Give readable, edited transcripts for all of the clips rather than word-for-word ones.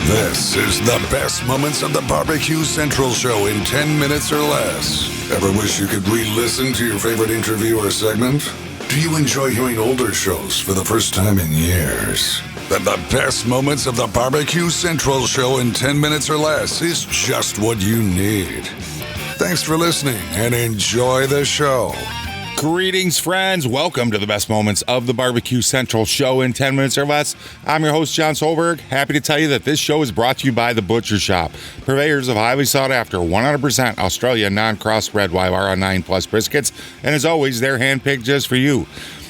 This is the best moments of the BBQ Central Show in 10 minutes or less. Ever wish you could re-listen to your favorite interview or segment? Do you enjoy hearing older shows for the first time in years? Then the best moments of the BBQ Central Show in 10 minutes or less is just what you need. Thanks for listening and enjoy the show. Greetings, friends. Welcome to the best moments of the BBQ Central Show in 10 minutes or less. I'm your host, John Solberg. Happy to tell you that this show is brought to you by The Butcher Shop, purveyors of highly sought after 100% Australian non-crossbred Wyvara 9 Plus briskets, and as always, they're handpicked just for you.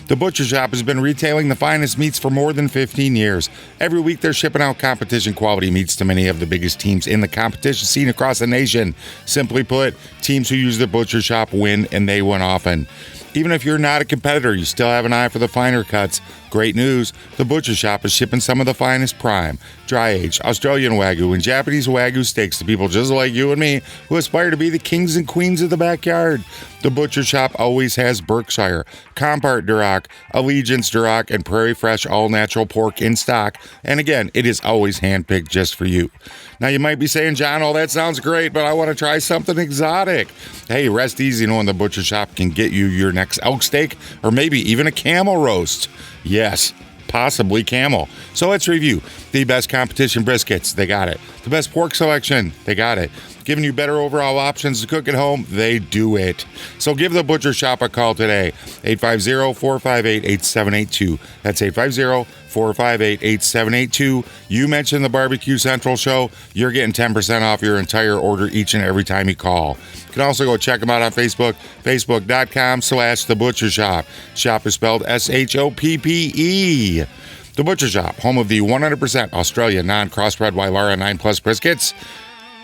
The Butcher Shop has been retailing the finest meats for more than 15 years. Every week, they're shipping out competition quality meats to many of the biggest teams in the competition scene across the nation. Simply put, teams who use the Butcher Shop win, and they win often. Even if you're not a competitor, you still have an eye for the finer cuts. Great news, the Butcher Shop is shipping some of the finest prime, dry-aged, Australian Wagyu, and Japanese Wagyu steaks to people just like you and me who aspire to be the kings and queens of the backyard. The Butcher Shop always has Berkshire, Compart Duroc, Allegiance Duroc, and Prairie Fresh all-natural pork in stock. And again, it is always handpicked just for you. Now, you might be saying, John, oh, that sounds great, but I want to try something exotic. Hey, rest easy knowing the Butcher Shop can get you your next elk steak or maybe even a camel roast. Yes, possibly camel. So let's review. The best competition briskets, they got it. The best pork selection, they got it. Giving you better overall options to cook at home, they do it. So give the Butcher Shop a call today, 850-458-8782. That's 850-458-8782. You mentioned the BBQ Central Show, you're getting 10% off your entire order each and every time you call. You can also go check them out on Facebook, facebook.com/The Butcher Shop. Shop is spelled SHOPPE. The Butcher Shop, home of the 100% Australian non-crossbred Wyvara 9 Plus briskets.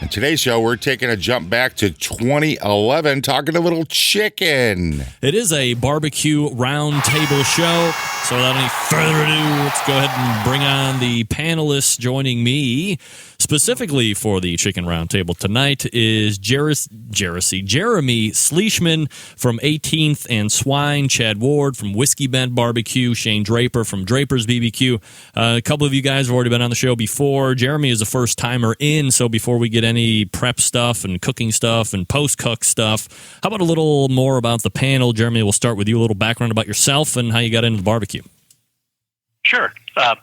In today's show, we're taking a jump back to 2011, talking a little chicken. It is a barbecue round table show. So without any further ado, let's go ahead and bring on the panelists joining me. Specifically for the Chicken Roundtable tonight is Jeremy Shleshman from 18th and Swine, Chad Ward from Whiskey Bent BBQ, Shane Draper from Draper's BBQ. A couple of you guys have already been on the show before. Jeremy is a first-timer in, so before we get any prep stuff and cooking stuff and post-cook stuff, how about a little more about the panel? Jeremy, we'll start with you, a little background about yourself and how you got into the barbecue. Sure. I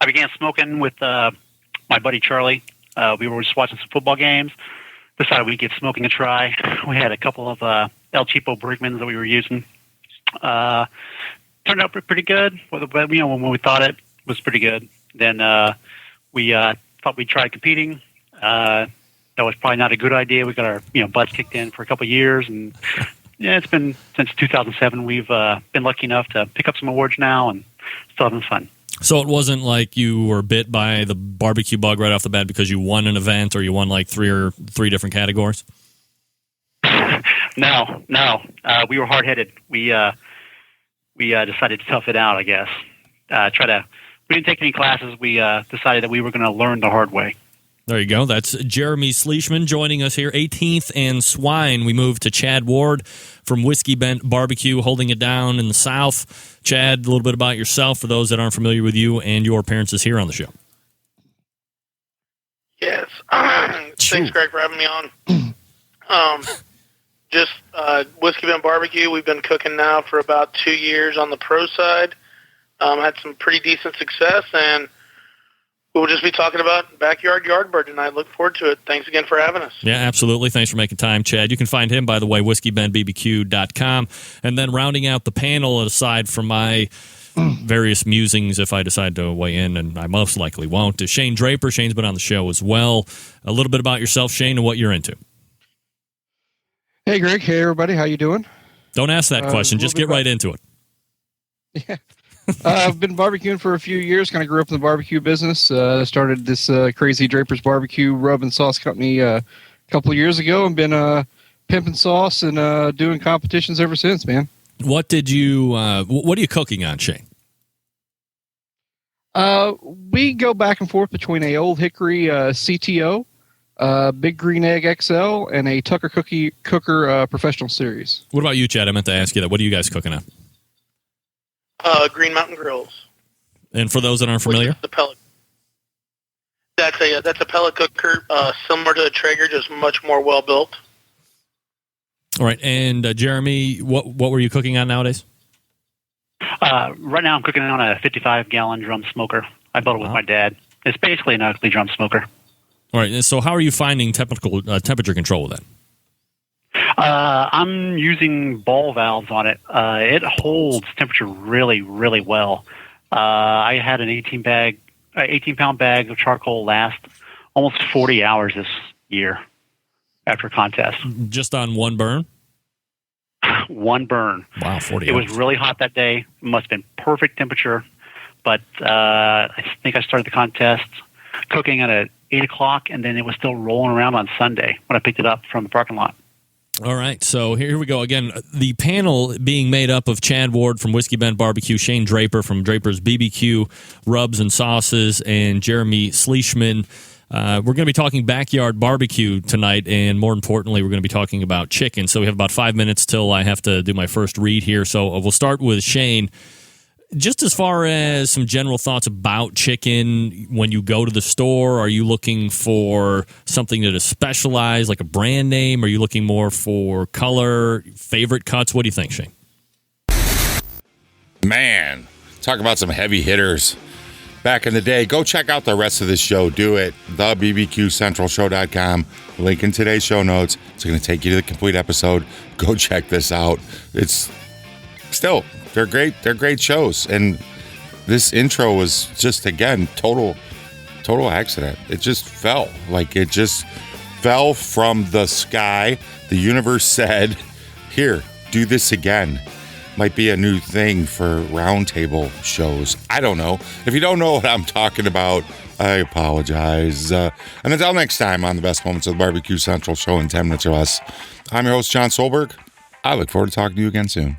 began smoking with my buddy Charlie. We were just watching some football games. Decided we'd give smoking a try. We had a couple of El Cheapo Brigmans that we were using. Turned out pretty good. When we thought it was pretty good. Then we thought we'd try competing. That was probably not a good idea. We got our butts kicked in for a couple of years, and it's been since 2007. We've been lucky enough to pick up some awards now, and still having fun. So it wasn't like you were bit by the barbecue bug right off the bat because you won an event or you won like three different categories? No. We were hard-headed. We decided to tough it out, I guess. We didn't take any classes. We decided that we were going to learn the hard way. There you go. That's Jeremy Shleshman joining us here. 18th and Swine. We moved to Chad Ward from Whiskey Bent BBQ, holding it down in the South. Chad, a little bit about yourself for those that aren't familiar with you and your appearances here on the show. Yes. Thanks, Greg, for having me on. Whiskey Bent BBQ. We've been cooking now for about 2 years on the pro side. Had some pretty decent success, and we'll just be talking about Backyard Yardbird tonight. Look forward to it. Thanks again for having us. Yeah, absolutely. Thanks for making time, Chad. You can find him, by the way, whiskeybenbbq.com. And then rounding out the panel, aside from my various musings, if I decide to weigh in, and I most likely won't, is Shane Draper. Shane's been on the show as well. A little bit about yourself, Shane, and what you're into. Hey, Greg. Hey, everybody. How you doing? Don't ask that question. Just get right into it. Yeah. I've been barbecuing for a few years. Kind of grew up in the barbecue business. Started this crazy Draper's Barbecue Rub and Sauce Company a couple of years ago, and been pimping sauce and doing competitions ever since, man. What are you cooking on, Shane? We go back and forth between a Old Hickory CTO, Big Green Egg XL, and a Tucker Cooker Professional Series. What about you, Chad? I meant to ask you that. What are you guys cooking on? Green Mountain Grills. And for those that aren't familiar? The pellet. that's a pellet cooker, similar to a Traeger, just much more well built. All right, and Jeremy, what were you cooking on nowadays? Right now, I'm cooking on a 55-gallon drum smoker. I built it with my dad. It's basically an ugly drum smoker. All right, and so how are you finding temperature control with that? I'm using ball valves on it. It holds temperature really, really well. I had an 18-pound bag of charcoal last almost 40 hours this year after a contest. Just on one burn? One burn. Wow, 40 It hours. was really hot that day. It must have been perfect temperature. But I think I started the contest cooking at 8 o'clock, and then it was still rolling around on Sunday when I picked it up from the parking lot. All right, so here we go. Again, the panel being made up of Chad Ward from Whiskey Bend BBQ, Shane Draper from Draper's BBQ, Rubs and Sauces, and Jeremy Shleshman. We're going to be talking backyard barbecue tonight, and more importantly, we're going to be talking about chicken. So we have about 5 minutes till I have to do my first read here. So we'll start with Shane. Just as far as some general thoughts about chicken, when you go to the store, are you looking for something that is specialized, like a brand name? Are you looking more for color, favorite cuts? What do you think, Shane? Man, talk about some heavy hitters back in the day. Go check out the rest of this show. Do it. TheBBQCentralShow.com. Link in today's show notes. It's going to take you to the complete episode. Go check this out. It's still... They're great. They're great shows. And this intro was just, again, total accident. It just fell. Like, it just fell from the sky. The universe said, here, do this again. Might be a new thing for roundtable shows. I don't know. If you don't know what I'm talking about, I apologize. And until next time on the Best Moments of the Barbecue Central Show in 10 minutes or less, I'm your host, John Solberg. I look forward to talking to you again soon.